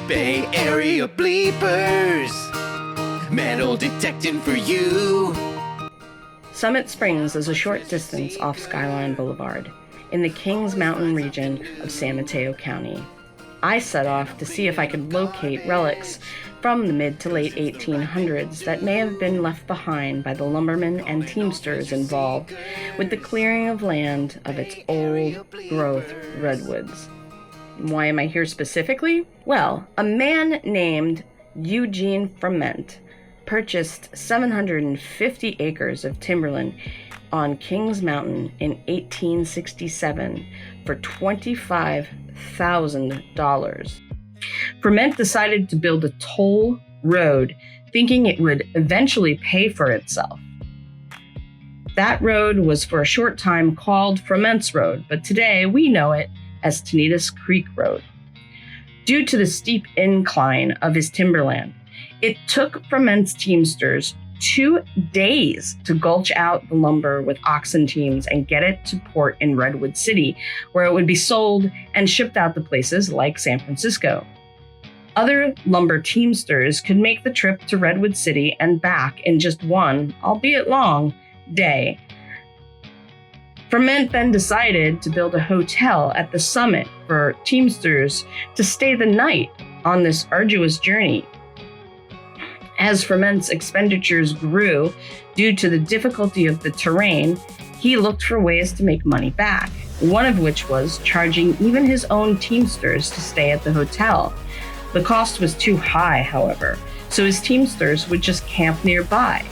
Bay Area bleepers. Metal detecting for you. Summit Springs is a short distance off Skyline Boulevard in the Kings Mountain region of San Mateo County. I set off to see if I could locate relics from the mid to late 1800s that may have been left behind by the lumbermen and teamsters involved with the clearing of land of its old-growth redwoods. Why am I here specifically? Well, a man named Eugene Frement purchased 750 acres of timberland on Kings Mountain in 1867 for $25,000. Frement decided to build a toll road, thinking it would eventually pay for itself. That road was for a short time called Frement's Road, but today we know it as Tanitas Creek Road. Due to the steep incline of his timberland, it took Frement's teamsters 2 days to gulch out the lumber with oxen teams and get it to port in Redwood City, where it would be sold and shipped out to places like San Francisco. Other lumber teamsters could make the trip to Redwood City and back in just one, albeit long, day. Frement then decided to build a hotel at the summit for teamsters to stay the night on this arduous journey. As Frement's expenditures grew due to the difficulty of the terrain, he looked for ways to make money back, one of which was charging even his own teamsters to stay at the hotel. The cost was too high, however, so his teamsters would just camp nearby.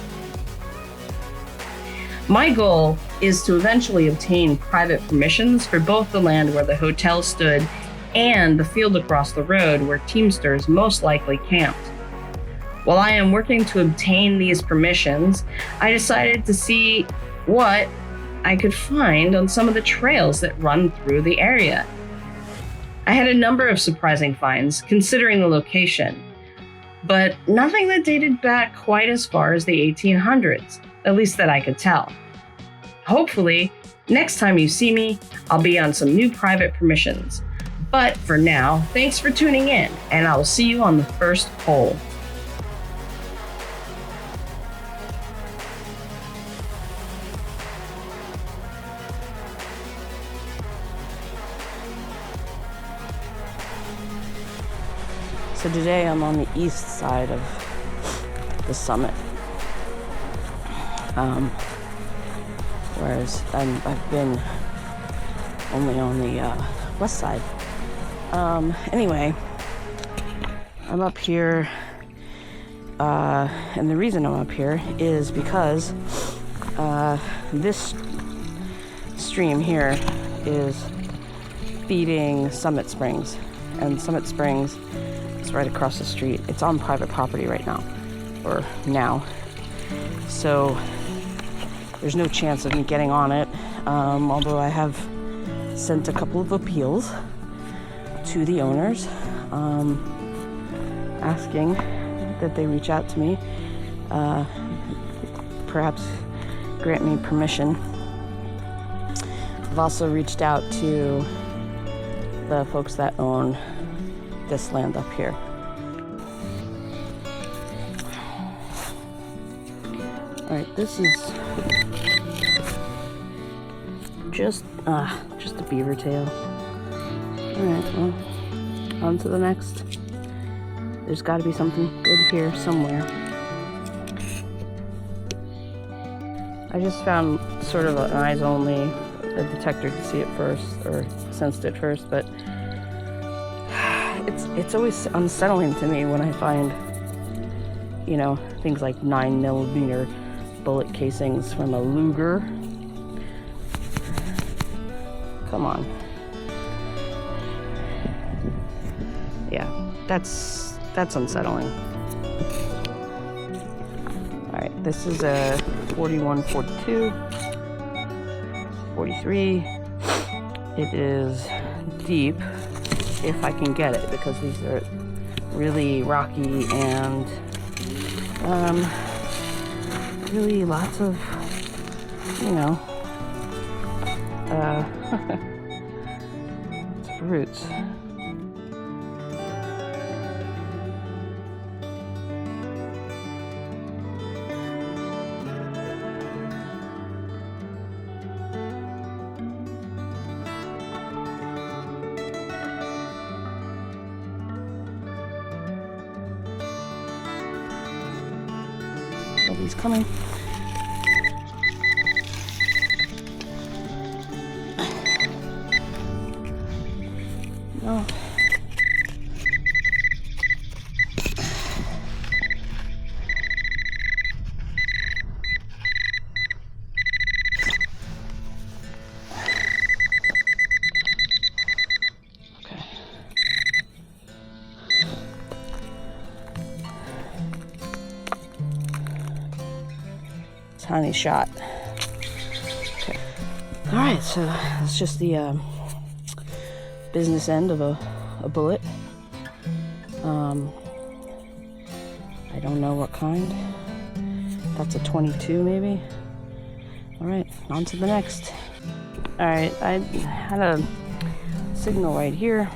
My goal is to eventually obtain private permissions for both the land where the hotel stood and the field across the road where teamsters most likely camped. While I am working to obtain these permissions, I decided to see what I could find on some of the trails that run through the area. I had a number of surprising finds considering the location, but nothing that dated back quite as far as the 1800s, at least that I could tell. Hopefully, next time you see me, I'll be on some new private permissions. But for now, thanks for tuning in, and I'll see you on the first hole. So today I'm on the east side of the summit, whereas I've been only on the west side. Anyway, I'm up here, and the reason I'm up here is because this stream here is feeding Summit Springs, and Summit Springs is right across the street. It's on private property right now, so there's no chance of me getting on it, although I have sent a couple of appeals to the owners, asking that they reach out to me, perhaps grant me permission. I've also reached out to the folks that own this land up here. Alright, this is just a beaver tail. Alright, well, on to the next. There's got to be something good here somewhere. I just found sort of an eyes only, a detector to see it first, or sensed it first, but it's always unsettling to me when I find, things like 9mm bullet casings from a Luger. Come on. Yeah, that's unsettling. Alright, this is a 41, 42, 43. It is deep, if I can get it, because these are really rocky and really lots of, roots. He's coming. No. Tiny shot. Okay. All right, so that's just the business end of a bullet. I don't know what kind. That's a 22 maybe. All right, on to the next. All right, I had a signal right here.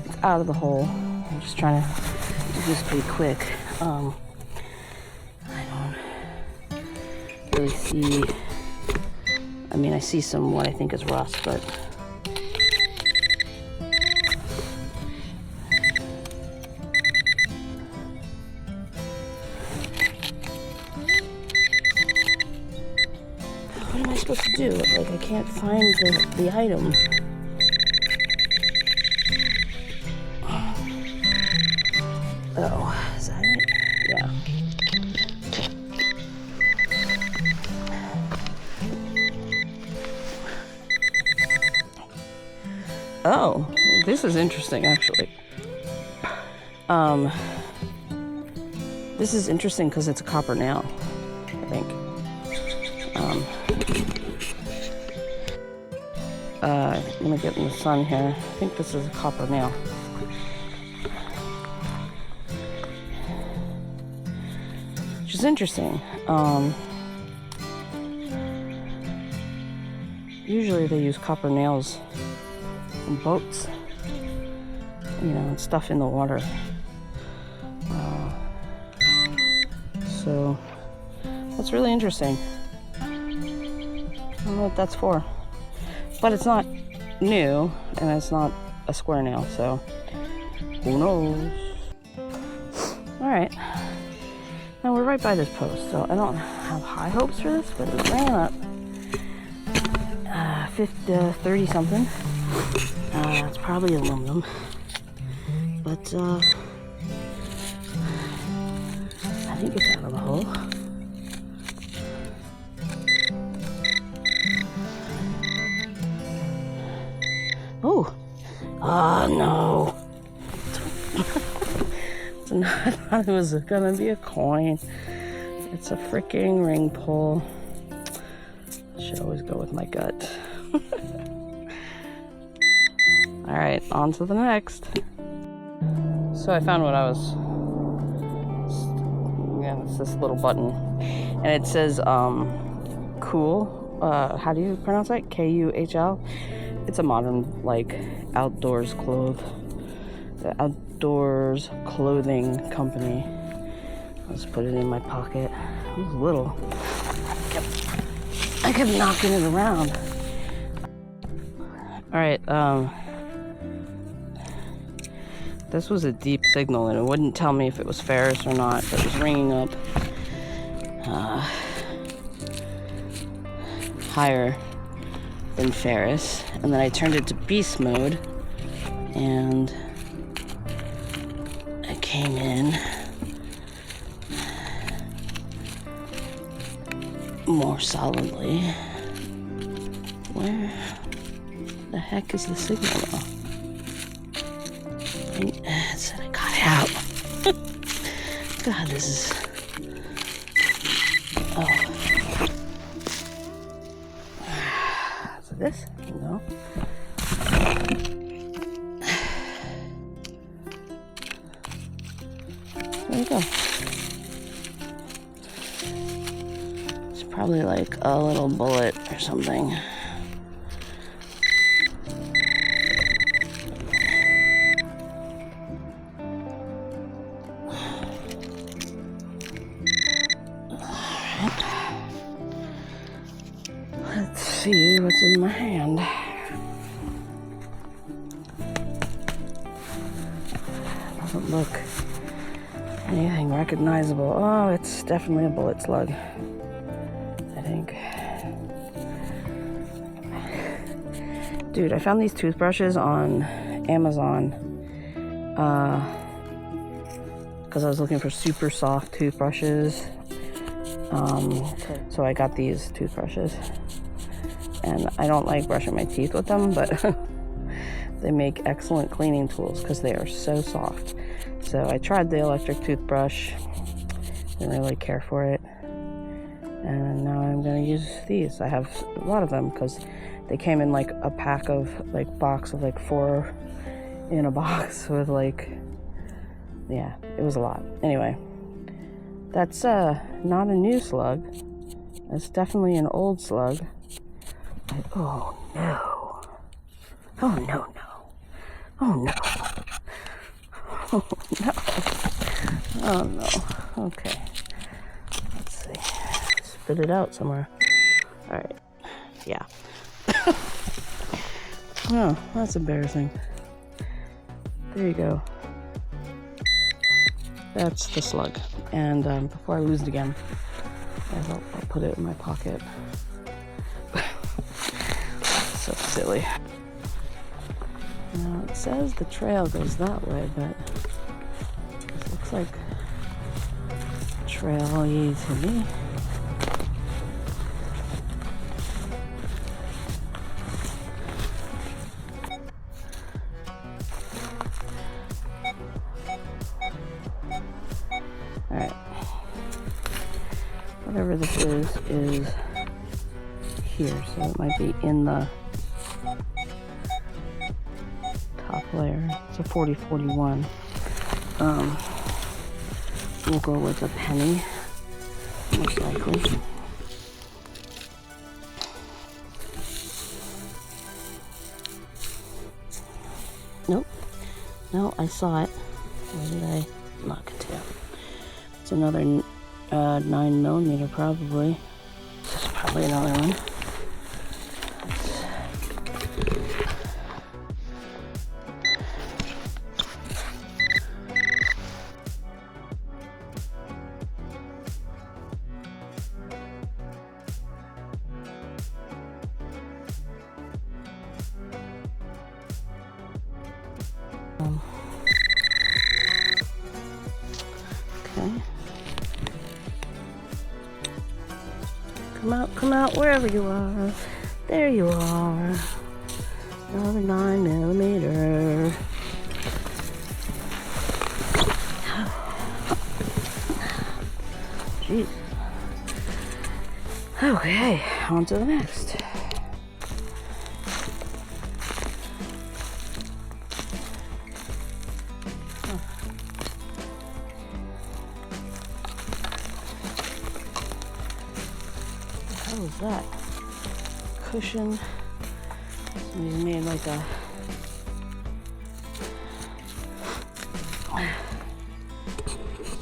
It's out of the hole. I'm just trying to do this pretty quick. Really see, I mean, I see some what I think is rust, but what am I supposed to do? Like, I can't find the item. Oh, is that it? Yeah. Oh, this is interesting, actually. This is interesting because it's a copper nail, I think. Let me get in the sun here. I think this is a copper nail. Which is interesting. Usually they use copper nails in boats, you know, and stuff in the water. So that's really interesting. I don't know what that's for, but it's not new and it's not a square nail, so who knows? All right, now we're right by this post, so I don't have high hopes for this, but it ran up 30 something. It's probably aluminum, but I think it's out of the hole. Oh no. I thought it was gonna be a coin. It's a freaking ring pull. I should always go with my gut. All right, on to the next. So I found what I was, yeah, it's this little button, and it says cool. How do you pronounce that? Kuhl. It's a modern, like, outdoors clothing company. Let's put it in my pocket. It was little. I kept knocking it around. All right, this was a deep signal, and it wouldn't tell me if it was Ferris or not, but it was ringing up higher than Ferris, and then I turned it to beast mode, and I came in more solidly. Where the heck is the signal though? It said I got it out. God, this is... Oh. So this? No. There you go. It's probably like a little bullet or something. Let's see what's in my hand. Doesn't look Anything recognizable? Oh, it's definitely a bullet slug, I think. Dude, I found these toothbrushes on Amazon because I was looking for super soft toothbrushes. So I got these toothbrushes. And I don't like brushing my teeth with them, but they make excellent cleaning tools because they are so soft. So I tried the electric toothbrush, didn't really care for it, and now I'm gonna use these. I have a lot of them because they came in like a pack of box of 4 in a box with yeah, it was a lot. Anyway, that's not a new slug. It's definitely an old slug. Oh no. Oh no. Oh no. Oh no. Oh no. Okay. Let's see. Spit it out somewhere. Alright. Yeah. Oh, that's embarrassing. There you go. That's the slug. And before I lose it again, I'll put it in my pocket. So silly. Now it says the trail goes that way, but this looks like a trail-y to me. Alright. Whatever this is here, so it might be in the top layer. It's a 40-41. We'll go with a penny, most likely. Nope. No, I saw it. Where did I knock it to? It's another 9mm probably. This is probably another one. Okay. Come out, wherever you are. There you are. Another 9mm. Jeez. Okay, on to the next. What was that? Cushion. Somebody's made like a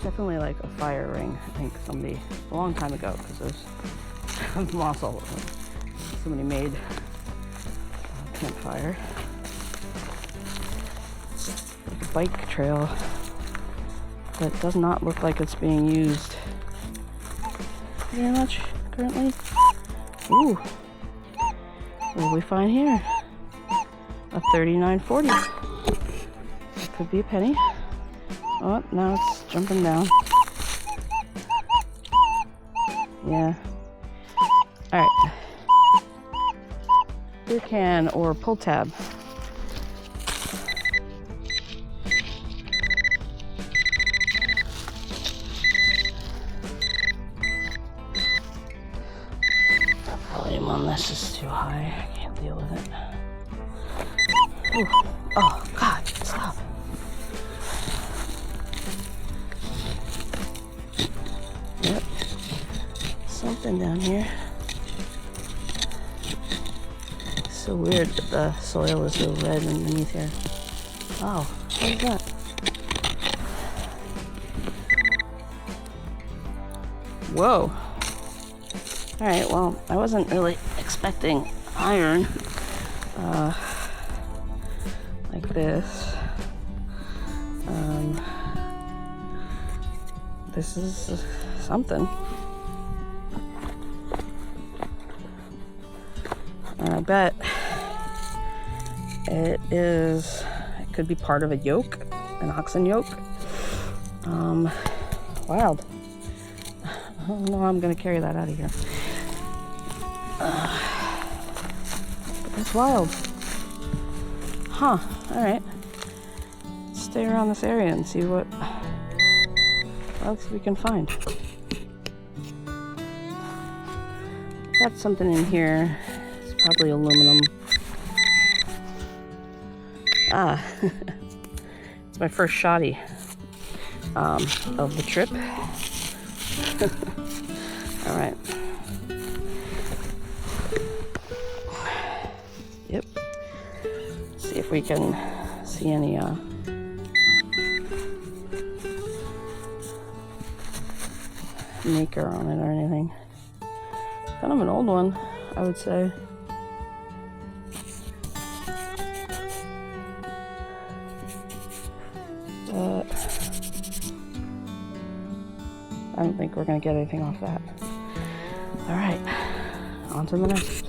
definitely like a fire ring. I think somebody a long time ago, because there's moss all over. Somebody made a campfire. Like a bike trail, but does not look like it's being used very much currently. Ooh, what do we find here? A 39.40. That could be a penny. Oh, now it's jumping down. Yeah. Alright. Beer can or pull tab. Volume on this is too high. I can't deal with it. Ooh. Oh, God, stop. Yep. Something down here. It's so weird that the soil is so red underneath here. Oh, what is that? Whoa. Alright, well, I wasn't really expecting iron like this. this is something. I bet it could be part of a yoke, an oxen yoke. Wild. I don't know how I'm gonna carry that out of here. But that's wild. Huh, alright. Stay around this area and see what else we can find. Got something in here. It's probably aluminum. It's my first shotty of the trip. All right. Yep. See if we can see any maker on it or anything. Kind of an old one, I would say. But I don't think we're going to get anything off that. All right, on to the next.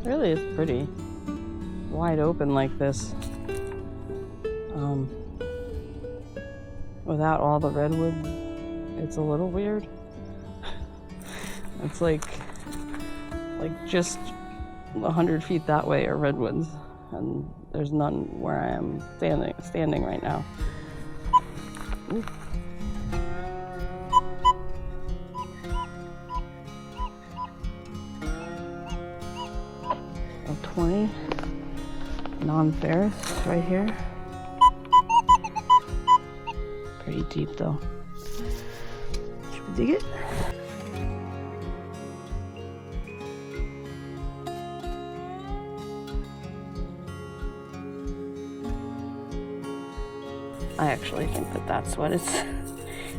Really is pretty wide open like this, without all the redwood. It's a little weird. It's like just 100 feet that way are redwoods, and there's none where I am standing right now. Ooh. 20 non-ferrous right here. Pretty deep though. Should we dig it? I actually think that that's what it's,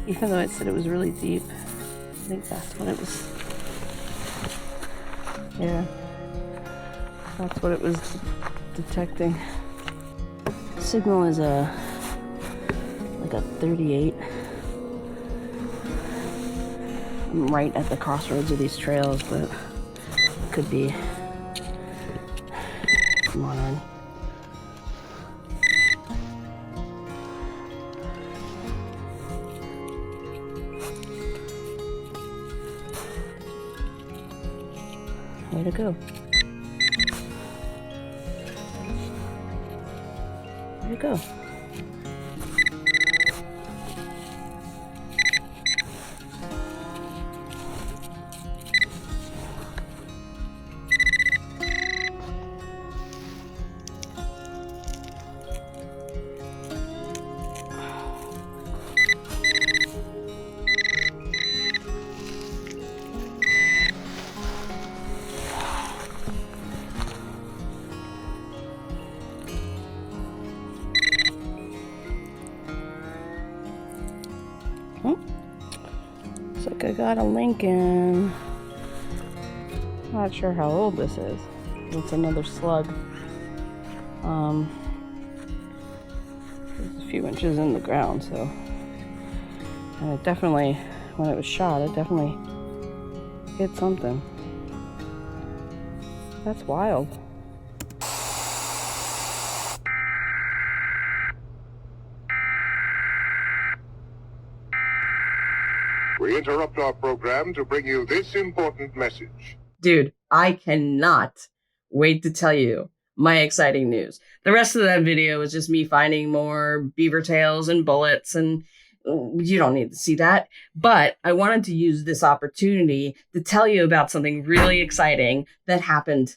even though it said it was really deep, I think that's what it was. Yeah. That's what it was detecting. Signal is like a 38. I'm right at the crossroads of these trails, but it could be modern. Way to go. There you go. Looks like I got a Lincoln. Not sure how old this is. It's another slug. There's a few inches in the ground, so. And it definitely, when it was shot, it definitely hit something. That's wild. We interrupt our program to bring you this important message. Dude, I cannot wait to tell you my exciting news. The rest of that video is just me finding more beaver tails and bullets, and you don't need to see that. But I wanted to use this opportunity to tell you about something really exciting that happened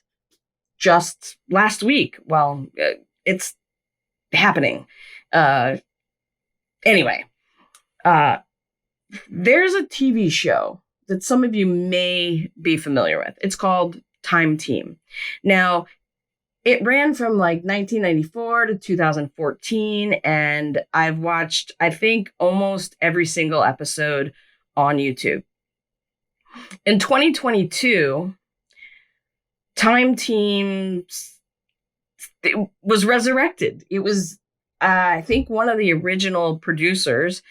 just last week. Well, it's happening. Anyway, there's a TV show that some of you may be familiar with. It's called Time Team. Now, it ran from like 1994 to 2014, and I've watched, I think, almost every single episode on YouTube. In 2022, Time Team it was resurrected. It was, I think, one of the original producers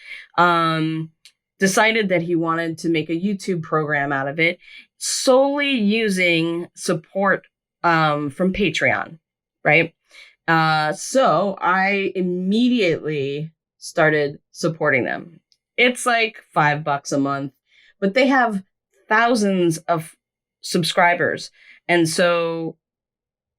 decided that he wanted to make a YouTube program out of it, solely using support from Patreon, right? So I immediately started supporting them. It's like $5 a month, but they have thousands of subscribers. And so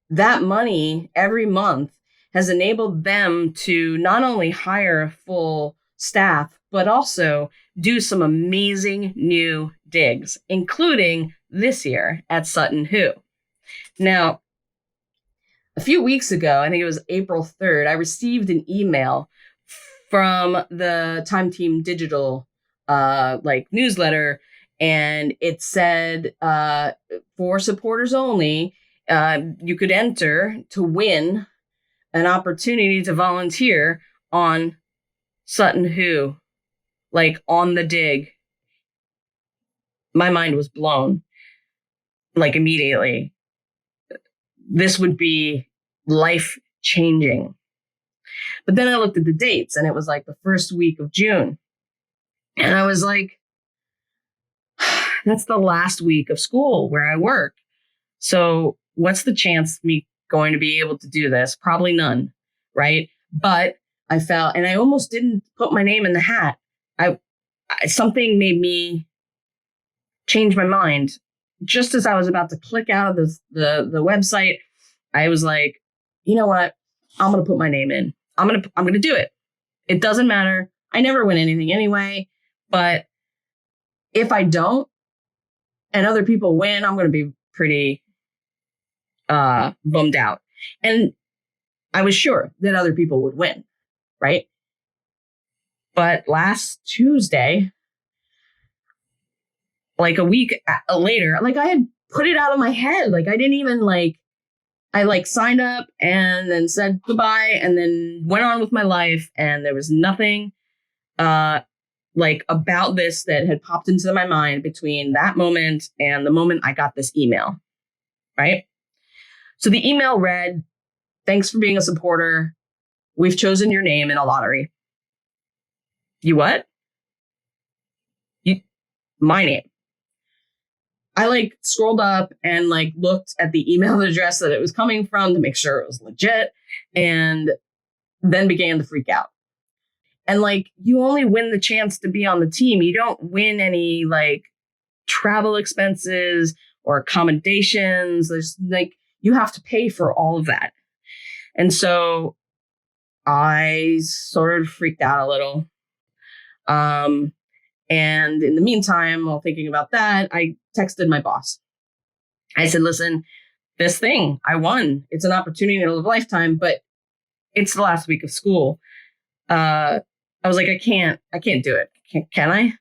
that money every month has enabled them to not only hire full staff, but also do some amazing new digs, including this year at Sutton Hoo. Now, a few weeks ago, I think it was April 3rd, I received an email from the Time Team Digital newsletter, and it said for supporters only, you could enter to win an opportunity to volunteer on Sutton Hoo, like on the dig. My mind was blown, like immediately. This would be life changing. But then I looked at the dates, and it was like the first week of June. And I was like, that's the last week of school where I work. So what's the chance of me going to be able to do this? Probably none, right? But I felt, and I almost didn't put my name in the hat. Something made me change my mind. Just as I was about to click out of the website, I was like, you know what? I'm going to put my name in. I'm going to do it. It doesn't matter. I never win anything anyway, but if I don't and other people win, I'm going to be pretty bummed out. And I was sure that other people would win, right? But last Tuesday, like a week later, like I had put it out of my head. Like I didn't even I signed up and then said goodbye and then went on with my life. And there was nothing about this that had popped into my mind between that moment and the moment I got this email, right? So the email read, "Thanks for being a supporter. We've chosen your name in a lottery." You what? My name. I scrolled up and looked at the email address that it was coming from to make sure it was legit, and then began to freak out. And you only win the chance to be on the team. You don't win any travel expenses or accommodations. There's you have to pay for all of that. And so I sort of freaked out a little. And in the meantime, while thinking about that, I texted my boss. I said, listen, this thing, I won. It's an opportunity of a lifetime, but it's the last week of school. I was like, I can't do it. Can I?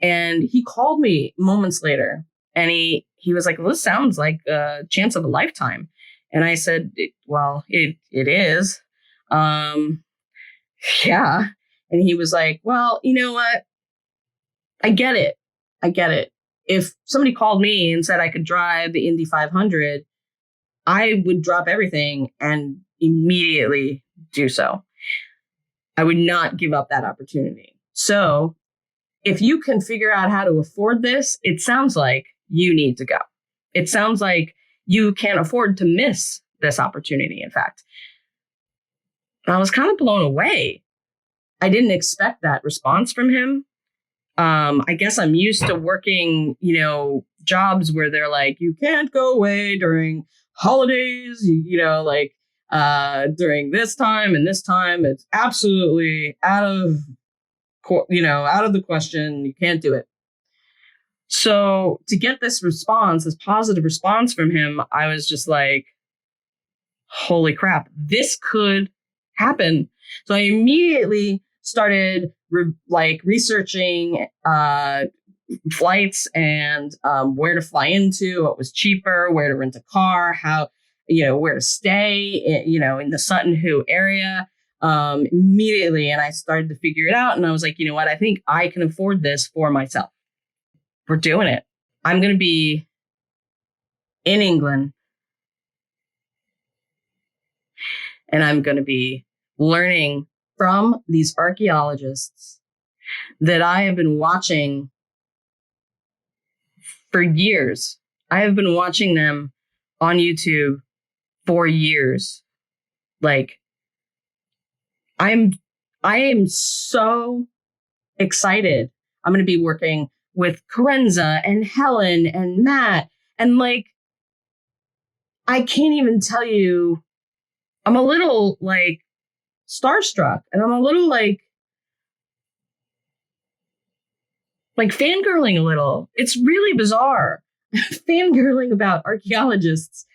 And he called me moments later, and he was like, well, this sounds like a chance of a lifetime. And I said, well, it is. Yeah. And he was like, well, you know what? I get it. If somebody called me and said I could drive the Indy 500, I would drop everything and immediately do so. I would not give up that opportunity. So if you can figure out how to afford this, it sounds like you need to go. It sounds like you can't afford to miss this opportunity, in fact. I was kind of blown away. I didn't expect that response from him. I guess I'm used to working, jobs where they're like, you can't go away during holidays, during this time and this time. It's absolutely out of the question. You can't do it. So to get this positive response from him, I was just like, holy crap, this could happen. So I immediately started researching flights and where to fly into, what was cheaper, where to rent a car, how, where to stay, in the Sutton Hoo area immediately. And I started to figure it out. And I was like, you know what? I think I can afford this for myself. We're doing it. I'm going to be in England. And I'm going to be learning from these archaeologists that I have been watching for years. I have been watching them on YouTube for years. Like, I am so excited. I'm going to be working with Karenza and Helen and Matt. And like, I can't even tell you, I'm a little like starstruck, and I'm a little like fangirling a little. It's really bizarre. Fangirling about archaeologists.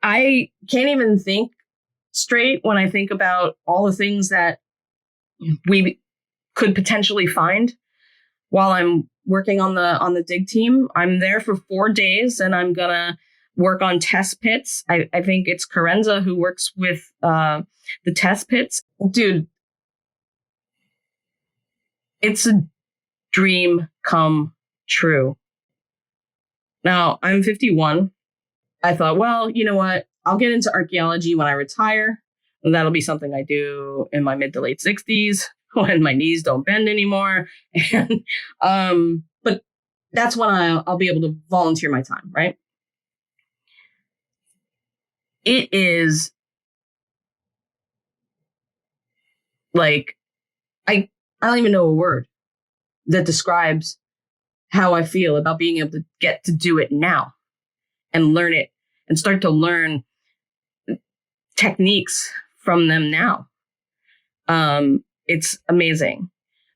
I can't even think straight when I think about all the things that we could potentially find while I'm working on the dig team. I'm there for 4 days, and I'm gonna work on test pits. I think it's Karenza who works with the test pits. Dude, it's a dream come true. Now, I'm 51. I thought, well, you know what? I'll get into archaeology when I retire. And that'll be something I do in my mid to late 60s when my knees don't bend anymore. And but that's when I'll be able to volunteer my time, right? It is like, I don't even know a word that describes how I feel about being able to get to do it now and learn it and start to learn techniques from them now. It's amazing.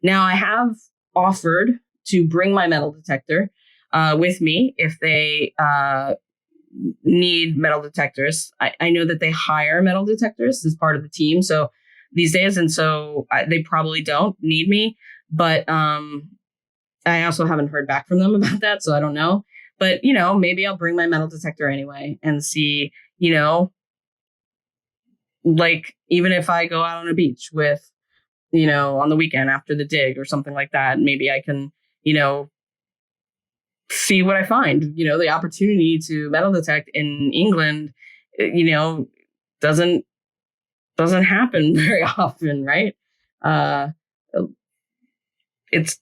Now, I have offered to bring my metal detector with me if they need metal detectors. I know that they hire metal detectors as part of the team. So these days, and so they probably don't need me, but I also haven't heard back from them about that. So I don't know, but maybe I'll bring my metal detector anyway and see, like, even if I go out on a beach with, on the weekend after the dig or something like that, maybe I can, see what I find. The opportunity to metal detect in England, doesn't happen very often, right? It's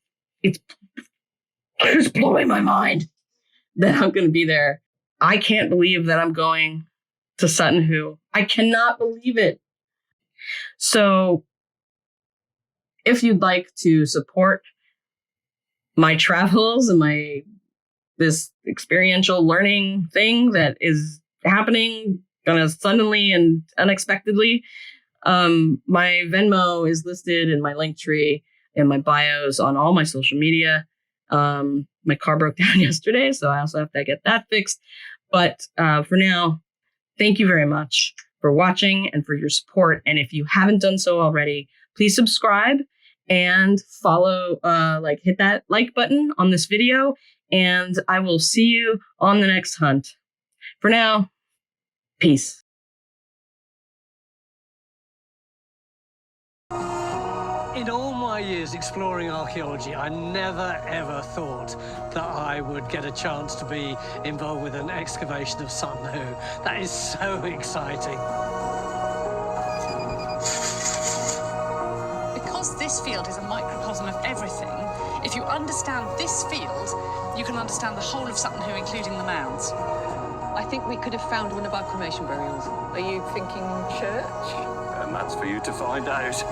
blowing my mind that I'm going to be there. I can't believe that I'm going to Sutton Hoo. I cannot believe it. So if you'd like to support my travels and this experiential learning thing that is happening kind of suddenly and unexpectedly, my Venmo is listed in my link tree and my bios on all my social media. My car broke down yesterday, so I also have to get that fixed. But for now, thank you very much for watching and for your support. And if you haven't done so already, please subscribe and follow, hit that like button on this video. And I will see you on the next hunt. For now, peace. In all my years exploring archaeology, I never ever thought that I would get a chance to be involved with an excavation of Sutton Hoo. That is so exciting. Because this field is a microcosm of everything, if you understand this field, you can understand the whole of Sutton Hoo, including the mounds. I think we could have found one of our cremation burials. Are you thinking church? That's for you to find out.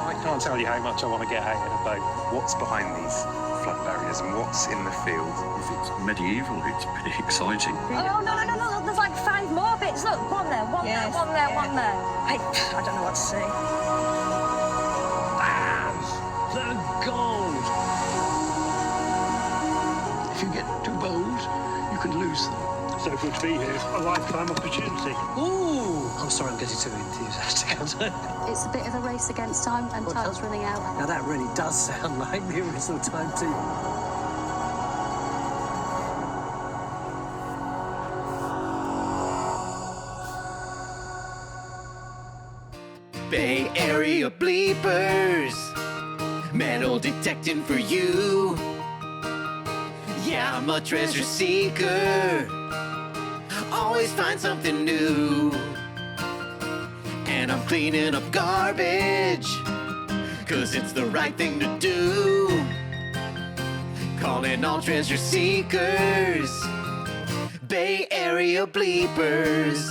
I can't tell you how much I want to get out about What's behind these flood barriers and what's in the field? If it's medieval, it's pretty exciting. Oh, no, there's like 5 more bits. Look, one there, one there, one there, one there. I don't know what to say. the gold. If you get too bold, you can lose them. So good to be here. A lifetime opportunity. Ooh! I'm sorry, I'm getting too enthusiastic. It's a bit of a race against time, and time's running out. Now that really does sound like the original time too. Bay Area bleepers, metal detecting for you. Yeah, I'm a treasure seeker, always find something new. And I'm cleaning up garbage, 'cause it's the right thing to do. Calling all treasure seekers, Bay Area bleepers.